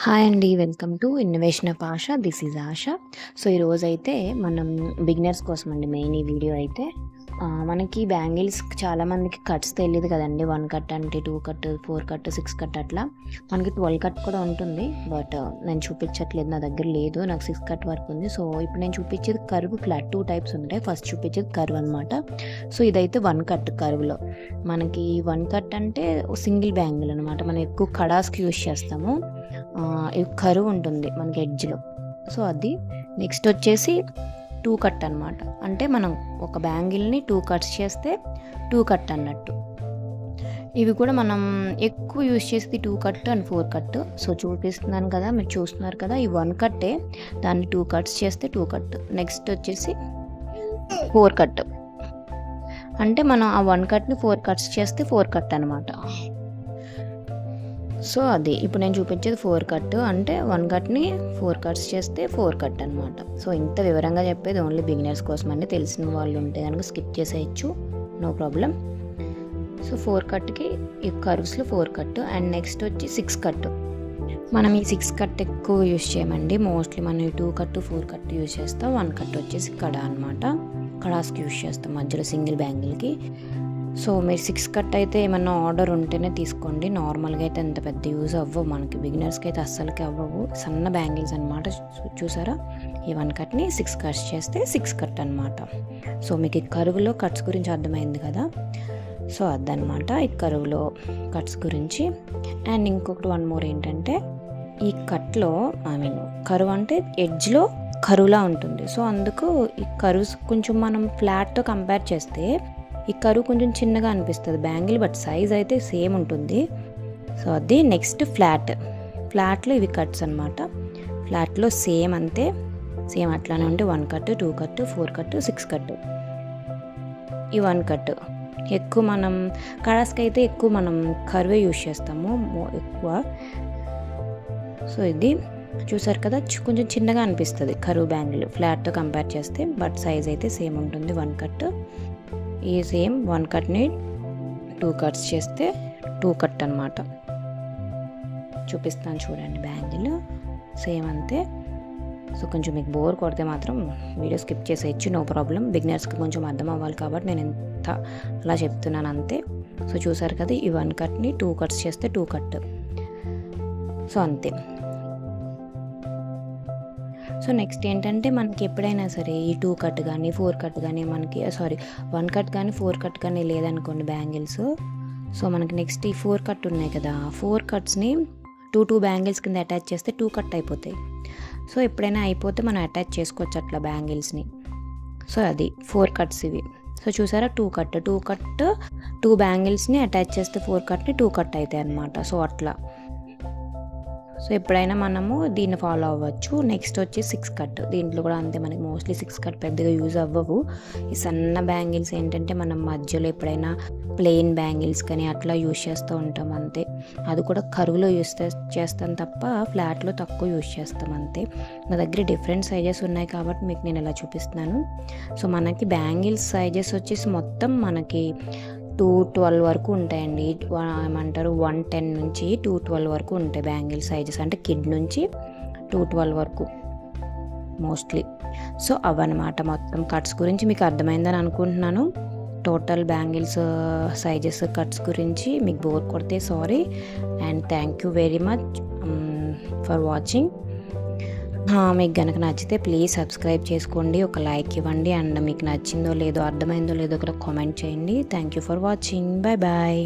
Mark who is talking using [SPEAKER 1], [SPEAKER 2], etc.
[SPEAKER 1] Hi అండి. Welcome to innovation of Asha. This is Asha. So, ఈరోజైతే మనం బిగినర్స్ కోసం అండి మెయిన్ ఈ వీడియో అయితే. మనకి బ్యాంగిల్స్ చాలామందికి కట్స్ తెలీదు కదండీ. 1 కట్ అంటే 2 కట్, 4 కట్, 6 కట్ అట్లా. మనకి 12 కట్ కూడా ఉంటుంది. బట్ నేను చూపించట్లేదు, నా దగ్గర లేదు. నాకు 6 కట్ వరకు ఉంది. సో, ఇప్పుడు నేను చూపించేది కర్వ్ ఫ్లాట్ 2 టైప్స్ ఉంటాయి. ఫస్ట్ చూపించేది కర్వ్ అనమాట. సో, ఇదైతే 1 కట్ కర్వ్లో. మనకి 1 కట్ అంటే సింగిల్ బ్యాంగిల్ అనమాట. మనం ఎక్కువ కడాస్కి యూజ్ చేస్తాము. కరువు ఉంటుంది మనకి ఎడ్జ్లో. సో అది నెక్స్ట్ వచ్చేసి 2 కట్ అనమాట. అంటే మనం ఒక బ్యాంగిల్ని 2 కట్స్ చేస్తే 2 కట్ అన్నట్టు. ఇవి కూడా మనం ఎక్కువ యూజ్ చేసేది 2 కట్ అండ్ 4 కట్. సో చూపిస్తున్నాను కదా, మీరు చూస్తున్నారు కదా, ఈ 1 కట్టే దాన్ని 2 కట్స్ చేస్తే 2 కట్. నెక్స్ట్ వచ్చేసి 4 కట్. అంటే మనం ఆ 1 కట్ని 4 కట్స్ చేస్తే 4 కట్ అనమాట. సో అది ఇప్పుడు నేను చూపించేది 4 కట్. అంటే 1 కట్ని 4 కట్స్ చేస్తే 4 కట్ అనమాట. సో ఇంత వివరంగా చెప్పేది ఓన్లీ బిగినర్స్ కోసం అండి. తెలిసిన వాళ్ళు ఉంటే కనుక స్కిప్ చేసేయచ్చు, నో ప్రాబ్లం. సో 4 కట్కి ఈ కర్వ్స్లో 4 కట్. అండ్ నెక్స్ట్ వచ్చి 6 కట్. మనం ఈ 6 కట్ ఎక్కువ యూజ్ చేయమండి. మోస్ట్లీ మనం ఈ 2 కట్ 4 కట్ యూజ్ చేస్తాం. 1 కట్ వచ్చేసి కడా అనమాట. కడాస్కి యూజ్ చేస్తాం మధ్యలో సింగిల్ బ్యాంగిల్కి. సో మీరు 6 కట్ అయితే ఏమన్నా ఆర్డర్ ఉంటేనే తీసుకోండి. నార్మల్గా అయితే అంత పెద్ద యూజ్ అవ్వవు మనకి, బిగినర్స్కి అయితే అస్సలకి అవ్వవు. సన్న బ్యాంగిల్స్ అనమాట. చూసారా, ఈ 1 కట్ని 6 కట్స్ చేస్తే 6 కట్ అనమాట. సో మీకు ఈ కరువులో కట్స్ గురించి అర్థమైంది కదా. సో అదనమాట ఈ కరువులో కట్స్ గురించి. అండ్ ఇంకొకటి 1 మోర్ ఏంటంటే, ఈ కట్లో కరువు అంటే ఎడ్జ్లో కరువులా ఉంటుంది. సో అందుకు ఈ కరువుస్ కొంచెం మనం ఫ్లాట్తో కంపేర్ చేస్తే ఈ కరువు కొంచెం చిన్నగా అనిపిస్తుంది బ్యాంగిల్, బట్ సైజ్ అయితే సేమ్ ఉంటుంది. సో అది నెక్స్ట్ ఫ్లాట్లో ఇవి కట్స్ అనమాట. ఫ్లాట్లో సేమ్ అంతే, సేమ్ అట్లానే ఉంటే 1 కట్, 2 కట్, 4 కట్, 6 కట్. ఈ 1 కట్ ఎక్కువ మనం కడాస్కి అయితే ఎక్కువ మనం కరువే యూజ్ చేస్తాము ఎక్కువ. సో ఇది చూసారు కదా, కొంచెం చిన్నగా అనిపిస్తుంది కరువు బ్యాంగిల్ ఫ్లాట్తో కంపేర్ చేస్తే, బట్ సైజ్ అయితే సేమ్ ఉంటుంది 1 కట్. ఈ సేమ్ 1 కట్ని 2 కట్స్ చేస్తే 2 కట్ అనమాట. చూపిస్తాను చూడండి, బ్యాంగిల్ సేమ్ అంతే. సో కొంచెం మీకు బోర్ కొడితే మాత్రం వీడియో స్కిప్ చేసేయచ్చు, నో ప్రాబ్లం. బిగినర్స్కి కొంచెం అర్థం అవ్వాలి కాబట్టి నేను ఎంత అలా చెప్తున్నాను అంతే. సో చూసారు కదా, ఈ 1 కట్ని 2 కట్స్ చేస్తే 2 కట్. సో అంతే. సో నెక్స్ట్ ఏంటంటే, మనకి ఎప్పుడైనా సరే ఈ 2 కట్ కానీ 4 కట్ కానీ మనకి 1 కట్ కానీ 4 కట్ కానీ లేదనుకోండి బ్యాంగిల్స్. సో మనకి నెక్స్ట్ ఈ 4 కట్ ఉన్నాయి కదా, 4 కట్స్ని 2 బ్యాంగిల్స్ కింద అటాచ్ చేస్తే 2 కట్ అయిపోతాయి. సో ఎప్పుడైనా అయిపోతే మనం అటాచ్ చేసుకోవచ్చు అట్లా బ్యాంగిల్స్ని. సో అది 4 కట్స్ ఇవి. సో చూసారా, 2 కట్ 2 బ్యాంగిల్స్ని అటాచ్ చేస్తే 4 కట్ని 2 కట్ అవుతాయి అన్నమాట. సో అట్లా. సో ఎప్పుడైనా మనము దీన్ని ఫాలో అవ్వచ్చు. నెక్స్ట్ వచ్చి 6 కట్. దీంట్లో కూడా అంతే, మనకి మోస్ట్లీ 6 కట్ పెద్దగా యూజ్ అవ్వవు. ఈ సన్న బ్యాంగిల్స్ ఏంటంటే మనం మధ్యలో ఎప్పుడైనా ప్లెయిన్ బ్యాంగిల్స్ కానీ అట్లా యూజ్ చేస్తూ ఉంటాం అంతే. అది కూడా కరువులో యూజ్ చేస్తాం తప్ప ఫ్లాట్లో తక్కువ యూజ్ చేస్తాం అంతే. నా దగ్గర డిఫరెంట్ సైజెస్ ఉన్నాయి కాబట్టి మీకు నేను ఇలా చూపిస్తున్నాను. సో మనకి బ్యాంగిల్స్ సైజెస్ వచ్చేసి మొత్తం మనకి 212 వరకు ఉంటాయండి. ఏమంటారు 110 నుంచి 212 వరకు ఉంటాయి బ్యాంగిల్ సైజెస్. అంటే కిడ్ నుంచి 212 వరకు మోస్ట్లీ. సో అవన్నమాట మొత్తం కట్స్ గురించి మీకు అర్థమైందని అనుకుంటున్నాను. టోటల్ బ్యాంగిల్స్ సైజెస్ కట్స్ గురించి. మీకు బోర్ కొడితే sorry, and thank you very much for watching. మీకు కనుక నచ్చితే ప్లీజ్ సబ్స్క్రైబ్ చేసుకోండి, ఒక లైక్ ఇవ్వండి, అండ్ మీకు నచ్చిందో లేదో అర్థమైందో లేదో కూడా కామెంట్ చేయండి. Thank you for watching. Bye bye.